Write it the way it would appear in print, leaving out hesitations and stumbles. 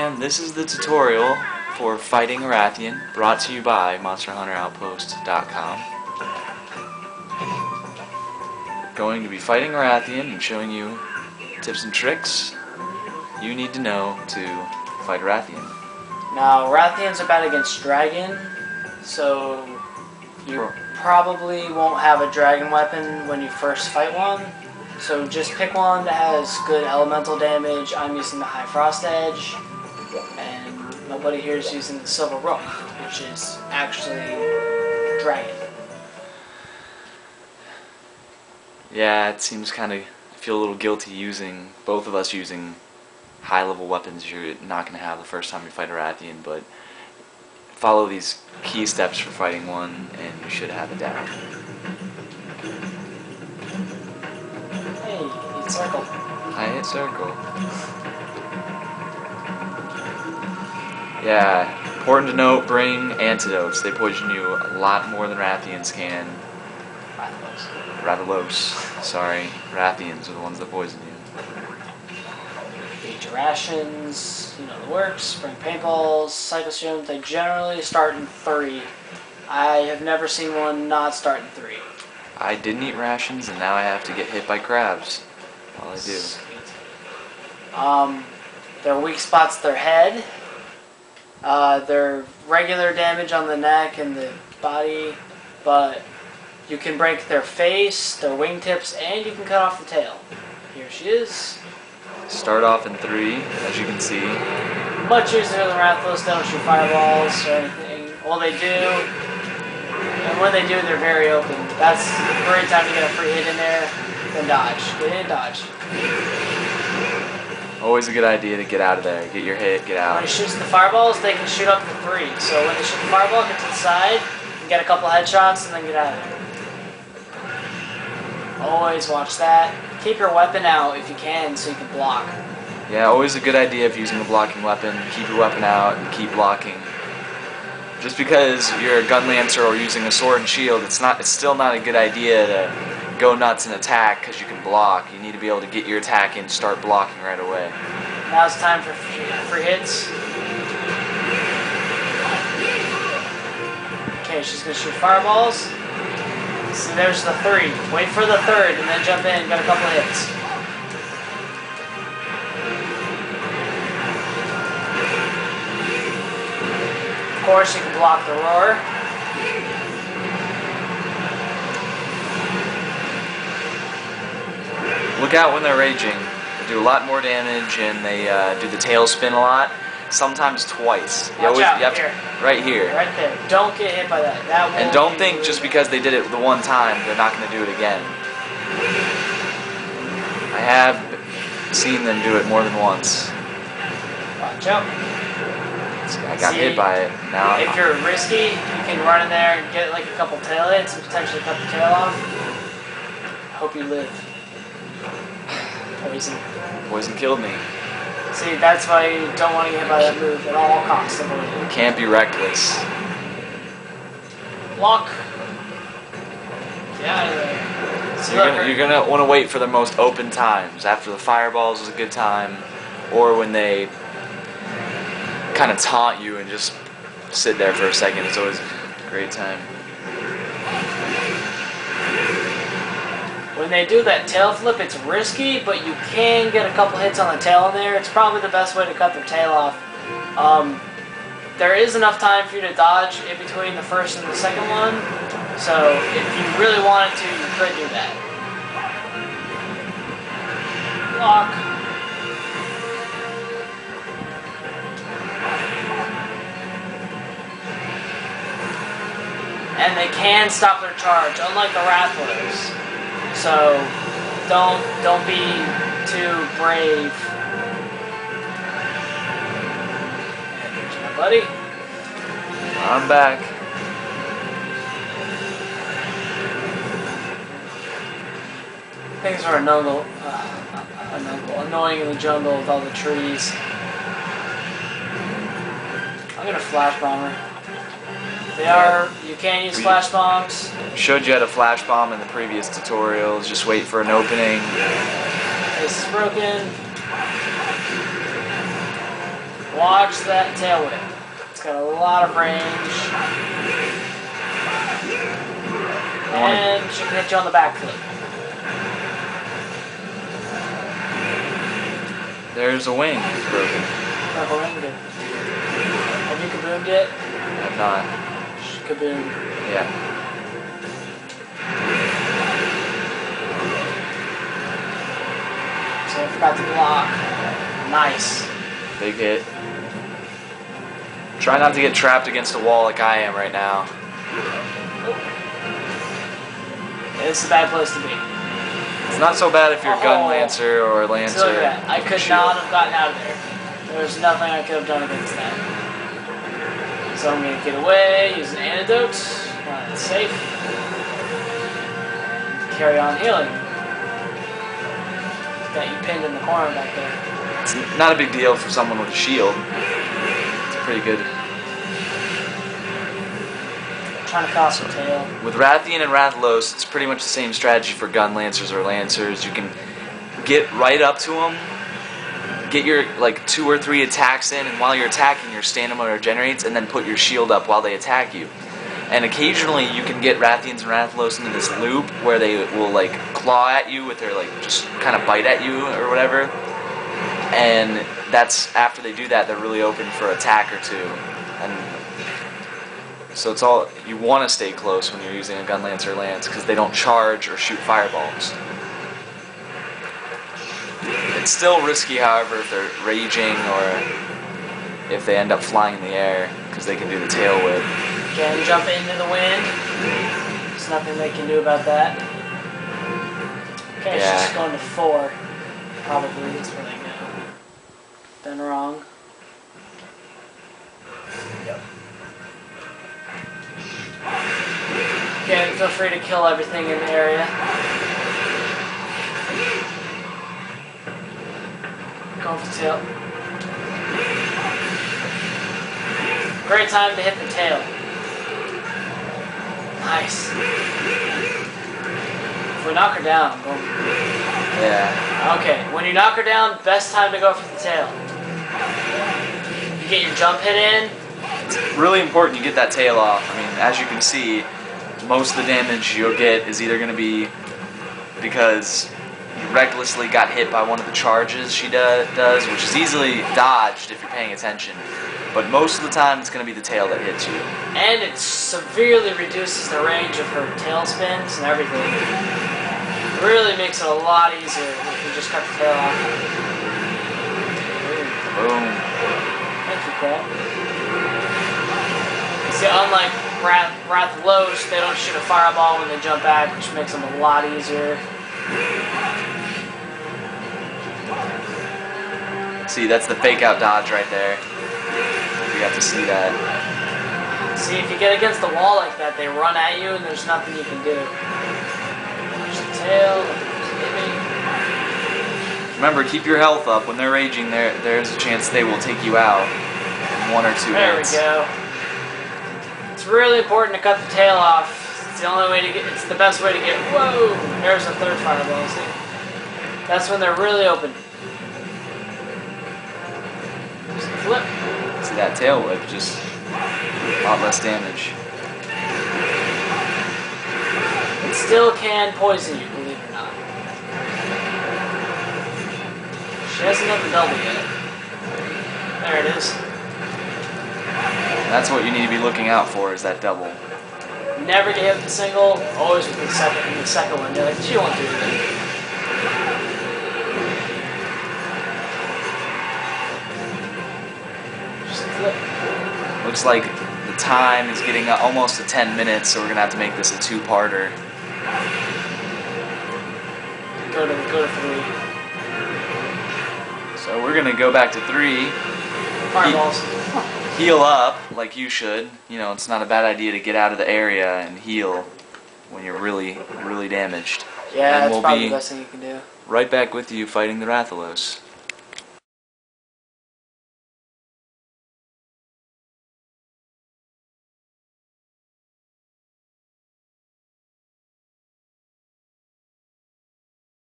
And this is the tutorial for fighting a Rathian, brought to you by MonsterHunterOutpost.com. Going to be fighting a Rathian and showing you tips and tricks you need to know to fight a Rathian. Now, Rathians are bad against dragon, so you probably won't have a dragon weapon when you first fight one. So just pick one that has good elemental damage. I'm using the High Frost Edge, and nobody here is using the Silver Rook, which is actually dragon. Yeah, it seems kind of, I feel a little guilty using, both of us using high level weapons you're not going to have the first time you fight a Rathian, but follow these key steps for fighting one and you should have it down. Hey, hit circle. I hit circle. Yeah, important to note, bring antidotes. They poison you a lot more than Rathians can. Rathalos. Sorry, Rathians are the ones that poison you. Eat your rations, you know the works, bring paintballs, psychoserum. They generally start in 3. I have never seen one not start in 3. I didn't eat rations and now I have to get hit by crabs while I do. Sweet. Their weak spots, their head, their regular damage on the neck and the body, but you can break their face, their wingtips, and you can cut off the tail. Here she is. Start off in 3, as you can see. Much easier than Rathalos. They don't shoot fireballs or anything. Well, they do. And when they do, they're very open. That's a great time to get a free hit in there. Then dodge. Get in, dodge. Always a good idea to get out of there. Get your hit, get out. When he shoots the fireballs, they can shoot up to 3. So when they shoot the fireball, get to the side, and get a couple headshots, and then get out of there. Always watch that. Keep your weapon out if you can, so you can block. Yeah, always a good idea if using a blocking weapon. Keep your weapon out and keep blocking. Just because you're a gun lancer or using a sword and shield, it's still not a good idea to go nuts and attack because you can block. You need to be able to get your attack in and start blocking right away. Now it's time for free hits. Okay, she's gonna shoot fireballs. See, there's the 3. Wait for the 3rd and then jump in and get a couple hits. Of course, you can block the roar. Look out when they're raging. They do a lot more damage and they do the tail spin a lot. Sometimes twice. Watch out, here. Right here. Right there. Don't get hit by that. And don't think just because they did it the one time, they're not going to do it again. I have seen them do it more than once. Watch out. I got hit by it. Now if you're risky, you can run in there and get like a couple tail hits and potentially cut the tail off. Hope you live. Poison. Poison killed me. See, that's why you don't want to get hit by that move at all costs. Avoid it. Can't be reckless. Block. Get out of there. So you're gonna want to wait for the most open times. After the fireballs is a good time, or when they kind of taunt you and just sit there for a second. It's always a great time. When they do that tail flip, it's risky, but you can get a couple hits on the tail in there. It's probably the best way to cut their tail off. There is enough time for you to dodge in between the first and the second one, so if you really wanted to, you could do that. Block. And they can stop their charge, unlike the Rathalos. So don't be too brave. And here's my buddy. I'm back. Things are annoying in the jungle with all the trees. I'm gonna flash bomb her. You can use flash bombs. Showed you how to flash bomb in the previous tutorials. Just wait for an opening. This is broken. Watch that tail whip. It's got a lot of range. And she can hit you on the back foot. There's a wing. It's broken. Purple wing, good. Have you kaboomed it? I've not. Kaboom. Yeah. So I forgot to block. Nice. Big hit. Try not to get trapped against a wall like I am right now. It's a bad place to be. It's not so bad if you're a gun lancer or a lancer. So look at that. I could not have gotten out of there. There was nothing I could have done against that. So I'm going to get away, use an antidote, while it's safe, and carry on healing. Got you pinned in the corner back there. It's not a big deal for someone with a shield. It's pretty good. Trying to toss her tail. With Rathian and Rathalos, it's pretty much the same strategy for gun lancers or lancers. You can get right up to them, get your like 2 or 3 attacks in, and while you're attacking, your stamina regenerates, and then put your shield up while they attack you. And occasionally, you can get Rathians and Rathalos into this loop where they will like claw at you with their like just kind of bite at you or whatever. And that's after they do that, they're really open for attack or two. And so it's all, you want to stay close when you're using a gun lancer lance because they don't charge or shoot fireballs. It's still risky, however, if they're raging or if they end up flying in the air because they can do the tail whip. Can jump into the wind. There's nothing they can do about that. Okay, Yeah. she's going to 4. Probably that's where they go. Done wrong. Yep. Okay, feel free to kill everything in the area. Going for the tail. Great time to hit the tail. Nice. If we knock her down, I'm going. Yeah. Okay, when you knock her down, best time to go for the tail. You get your jump hit in. It's really important you get that tail off. I mean, as you can see, most of the damage you'll get is either going to be because you recklessly got hit by one of the charges she does, which is easily dodged if you're paying attention. But most of the time, it's going to be the tail that hits you. And it severely reduces the range of her tail spins and everything. It really makes it a lot easier if you just cut the tail off. Boom. Thank you, Crab. See, unlike Rathalos, they don't shoot a fireball when they jump back, which makes them a lot easier. See, that's the fake out dodge right there. You have to see that. See, if you get against the wall like that, they run at you and there's nothing you can do. There's the tail, Remember, keep your health up. When they're raging, there's a chance they will take you out in 1 or 2 hits. There we go. It's really important to cut the tail off. It's the only way to get, it's the best way to get, whoa! There's a 3rd fireball, see? That's when they're really open. Just flip. See that tail whip, just a lot less damage. It still can poison you, believe it or not. She hasn't done the double yet. There it is. That's what you need to be looking out for, is that double. Never get hit with the single, always with the second one. You're like, she won't do anything. Just flip. Looks like the time is getting almost to 10 minutes, so we're gonna have to make this a 2-parter. Go to 3. So we're gonna go back to 3. Fireballs. Heal up like you should. You know, it's not a bad idea to get out of the area and heal when you're really, really damaged. Yeah, and that's we'll probably be the best thing you can do. right back with you fighting the Rathalos.